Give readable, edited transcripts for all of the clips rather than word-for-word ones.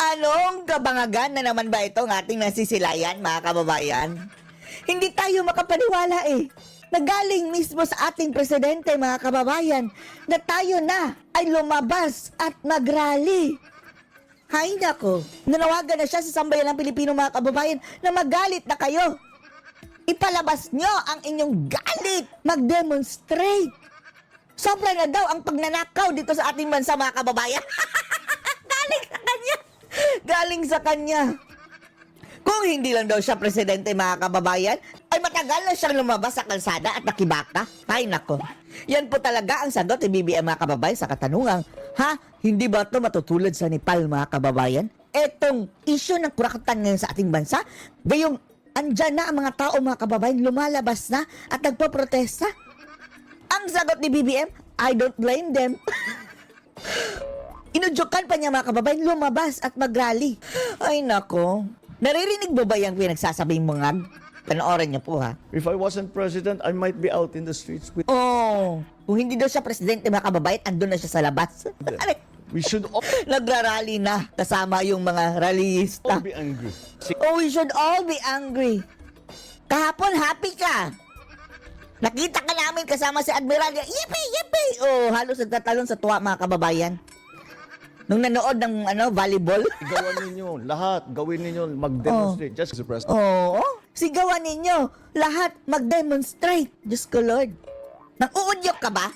Anong kabangagan na naman ba itong ating nasisilayan, mga kababayan? Hindi tayo makapaniwala Nagaling mismo sa ating presidente, mga kababayan, na tayo na ay lumabas at mag-rally. Hay nako, nanawagan na siya sa sambayan ng Pilipino, mga kababayan, na magalit na kayo. Ipalabas nyo ang inyong galit, mag-demonstrate. Sobra na daw ang pagnanakaw dito sa ating bansa, mga kababayan. Galing sa kanya. Galing sa kanya. Kung hindi lang daw siya presidente, mga kababayan, ay matagal na siyang lumabas sa kalsada at nakibaka. Ay nako. Yan po talaga ang sagot ni BBM, mga kababayan, sa katanungang, hindi ba ito matutulad sa Nepal, mga kababayan? Etong issue ng kurakatan ngayon sa ating bansa, gayong andyan na ang mga tao, mga kababayan, lumalabas na at nagpo-protesta. Ang sagot ni BBM, I don't blame them. Inudyukan pa niya, mga kababayan, lumabas at mag-rally. Ay nako. Naririnig mo ba yung pinagsasabing mga? Panoorin niyo po, ha? If I wasn't president, I might be out in the streets with... Kung hindi daw siya presidente, mga kababayan, andun na siya sa labas. We should all Nagrarally na kasama yung mga rallyista. be angry. We should all be angry. Kahapon, happy ka. Nakita ka namin kasama si Admiral. Yippee, yippee! Halos nagtatalon sa tuwa, mga kababayan. Nung nanood ng volleyball. Gawan ninyo lahat. Gawin ninyo mag-demonstrate. Just as a president. Sigawan ninyo. Lahat mag-demonstrate. Diyos ko, Lord. Nang-uudyok ka ba?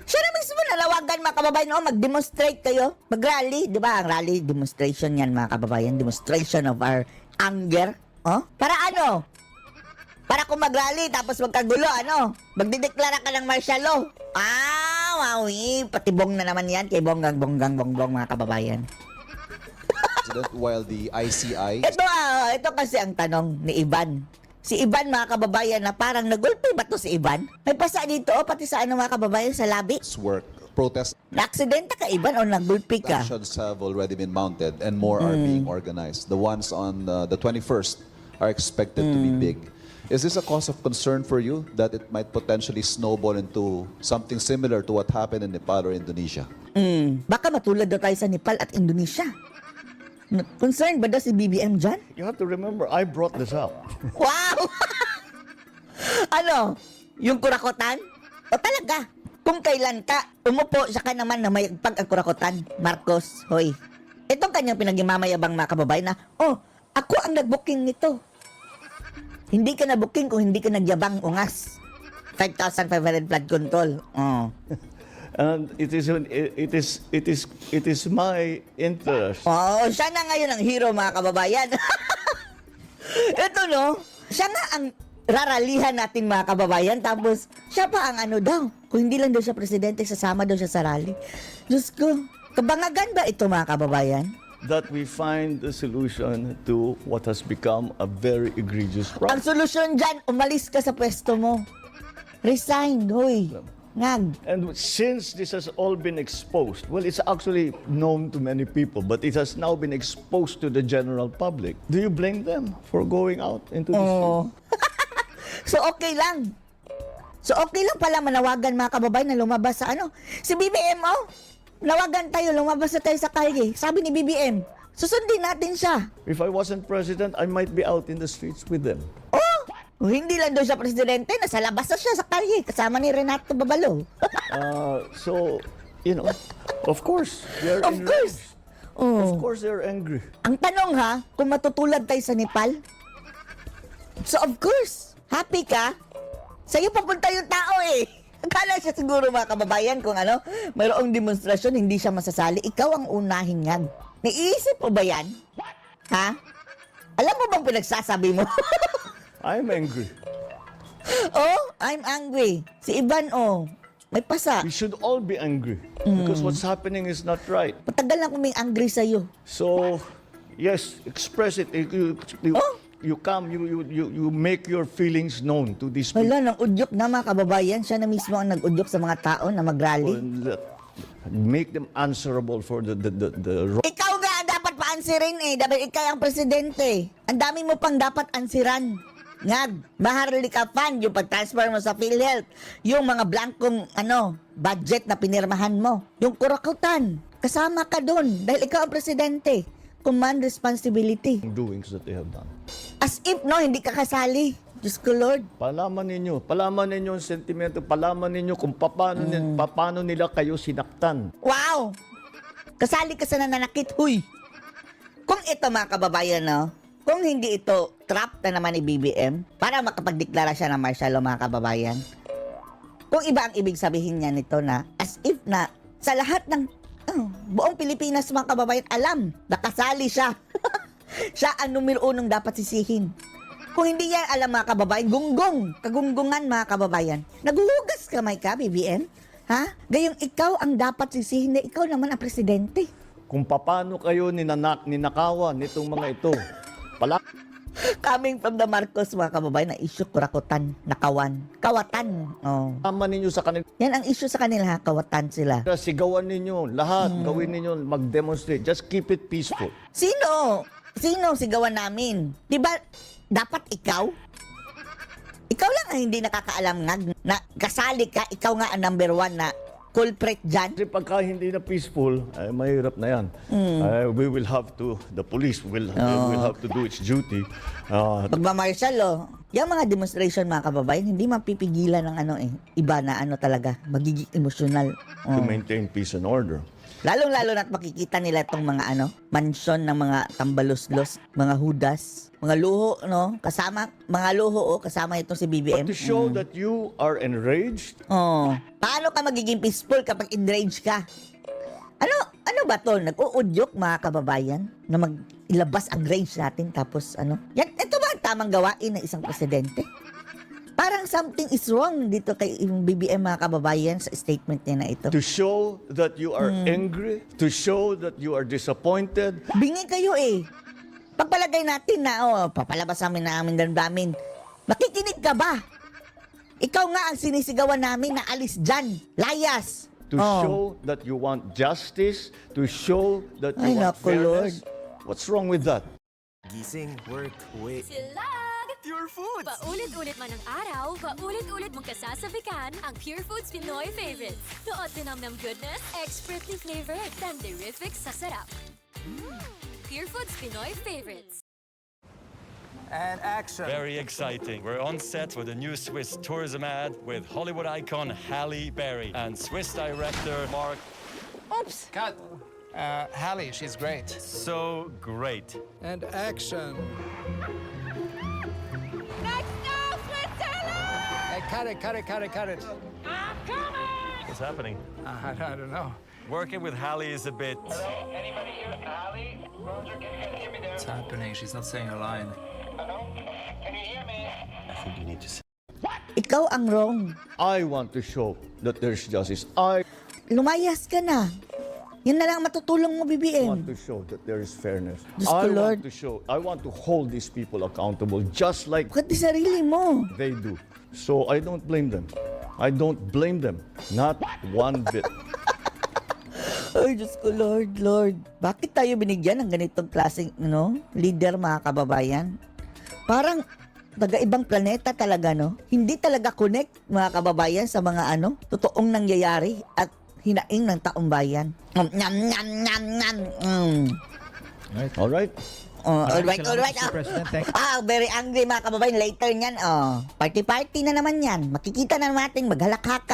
Siya na mismo nalawagan, mga kababayan, mag-demonstrate kayo. Mag-rally. Di ba? Ang rally, demonstration yan, mga kababayan. Demonstration of our anger. Para ano? Para kung mag-rally, tapos magkagulo, magdideklara ka ng martial law. Wawi. Patibong na naman yan kay bongbong, mga kababayan. While the ICI... Ito kasi ang tanong ni Ivan. Si Ivan, mga kababayan, na parang nagulpi ba to si Ivan? May pasa dito, pati sa mga kababayan, sa labi. work, protest Na-aksidente ka, Ivan, o nagulpi ka? actions have already been mounted and more are being organized. The ones on the 21st are expected to be big. Is this a cause of concern for you that it might potentially snowball into something similar to what happened in Nepal or Indonesia? Baka matulad daw tayo sa Nepal at Indonesia. Concerned ba daw si BBM dyan? You have to remember, I brought this up. Wow! Yung kurakutan? O talaga? Kung kailan ka, umupo siya ka naman na may pag ang kurakutan. Marcos, hoy. Itong kanyang pinagmamayabang, mga kababayan, na, ako ang nag-booking nito. Hindi ka na-booking kung hindi ka nagyabang ungas. 5,500 flood control. And it is my interest. Siya na ngayon ang hero, mga kababayan. Ito, siya nga ang raralihan natin, mga kababayan. Tapos, siya pa ang daw. Kung hindi lang daw siya presidente, sasama daw siya sa rally. Diyos ko, kabangagan ba ito, mga kababayan? That we find a solution to what has become a very egregious problem. Ang solusyon dyan, umalis ka sa pwesto mo. Resign, hoy. Ngag. And since this has all been exposed, well, it's actually known to many people, but it has now been exposed to the general public. Do you blame them for going out into the street? So, okay lang. So, okay lang pala manawagan, mga kababayan, na lumabas sa Si BBM, nawagan tayo, lumabas na tayo sa kalye. Sabi ni BBM, susundin natin siya. If I wasn't president, I might be out in the streets with them. Hindi lang daw siya presidente, nasa labas na siya sa kalye, kasama ni Renato Babalo. So, of course, they're Of course. enraged. Of course, they're angry. Ang tanong, kung matutulad tayo sa Nepal? So, of course, happy ka? Sa'yo papunta yung tao Akala siya siguro, mga kababayan, kung mayroong demonstrasyon, hindi siya masasali. Ikaw ang unahin yan. Naiisip mo ba yan? Alam mo bang pinagsasabi mo? I'm angry. I'm angry. Si Ivan, may pasa. We should all be angry because what's happening is not right. Matagal na kuming angry sa'yo. So, yes, express it. You come, you make your feelings known to these people. Nang udyok na, mga kababayan. Siya na mismo ang nag-udyok sa mga tao na mag-rally. Make them answerable for the wrong. Ikaw nga ang dapat paansirin Dapat ikaw ang presidente. Ang dami mo pang dapat ansiran. Ngag, Maharlika Fund, yung pag-transfer mo sa PhilHealth, yung mga blankong, budget na pinirmahan mo, yung kurakutan, kasama ka dun, dahil ikaw ang presidente. command responsibility. doings that they have done. As if, no, hindi ka kasali. Diyos ko, Lord. Palaman ninyo ang sentimento, palaman ninyo kung paano nila kayo sinaktan. Wow! Kasali ka sa nananakit, huy! Kung ito, mga kababayan, no? Kung hindi ito trap na naman ni BBM, para makapagdeklara siya ng martial law, mga kababayan. Kung iba ang ibig sabihin niya nito na, as if na, sa lahat ng buong Pilipinas, mga kababayan, alam, nakasali siya. Siya ang numero unong dapat sisihin. Kung hindi yan alam, mga kababayan, kagunggungan, mga kababayan. Naguhugas kamay ka, BBM? Ha? Gayong ikaw ang dapat sisihin na ikaw naman ang presidente. Kung paano kayo ninakawan nitong mga ito. Coming from the Marcos, mga kababayan, na issue kurakutan, nakawan, kawatan. Oh. Palaman ninyo sa kanila. Yan ang issue sa kanila, ha? Kawatan sila. Sigawan ninyo, lahat, gawin ninyo, mag-demonstrate. Just keep it peaceful. Sino sigawan namin? Di ba, dapat ikaw? Ikaw lang ang hindi nakakaalam nga na kasali ka, ikaw nga ang number one na culprit dyan. Kasi pagka hindi na peaceful, ay mahirap na yan. We will have to, the police will have to do its duty. Magmamartial, yung mga demonstration, mga kababayan, hindi mapipigilan ng iba na talaga, magiging emosyonal. To maintain peace and order. Lalong-lalo na't makikita nila itong mga mansyon ng mga tambaluslos, mga hudas, mga luho, no? Mga luho, kasama itong si BBM. But to show that you are enraged, Paano ka magiging peaceful kapag enraged ka? Ano ba to? Nag-uudyok, mga kababayan, na ilabas ang rage natin tapos ito ba ang tamang gawain ng isang presidente? Parang something is wrong dito kay BBM, mga kababayan, sa statement niya na ito. to show that you are angry, to show that you are disappointed. Bingi kayo Pagpalagay natin na, papalabas namin damdamin. Makikinig ka ba? Ikaw nga ang sinisigawan namin na alis dyan. Layas. To show that you want justice, to show that Ay, you want naku, Lord. fairness. What's wrong with that? Gising, work, wait. Silag! Pure Foods! Paulit-ulit man ang araw, paulit-ulit mong kasasabikan ang Pure Foods Pinoy favorites. Doon tinamnam goodness, expertly flavored, tenderific sa sarap. Pure Foods Pinoy favorites. And action. Very exciting. We're on set for the new Swiss tourism ad with Hollywood icon Halle Berry and Swiss director Mark. Oops! Cut. Hallie, she's great. So great. And action. Hey, cut it. What's happening? I don't know. Working with Halle is a bit. Anybody here? Ali? Roger, can you hear me there? What's happening? She's not saying her line. Hello? Can you hear me? I think you need to say. Ikaw ang wrong. I want to show that there's justice. Lumayas ka na. Yan na lang matutulong mo, I want BBM. to show that there is fairness. Diyos ko, Lord. I want to hold these people accountable just like Bakit di sarili mo? they do. So I don't blame them. Not one bit. Ay, Diyos ko, Lord. Bakit tayo binigyan ng ganitong klaseng, leader, mga kababayan? Parang taga-ibang planeta talaga, no? Hindi talaga connect, mga kababayan, sa mga totoong nangyayari at hinaing ng taong bayan. Nyam. All right? Alright. Very angry, mga kababayan. Later niyan, party-party na naman yan. Makikita na natin, maghalakhakan.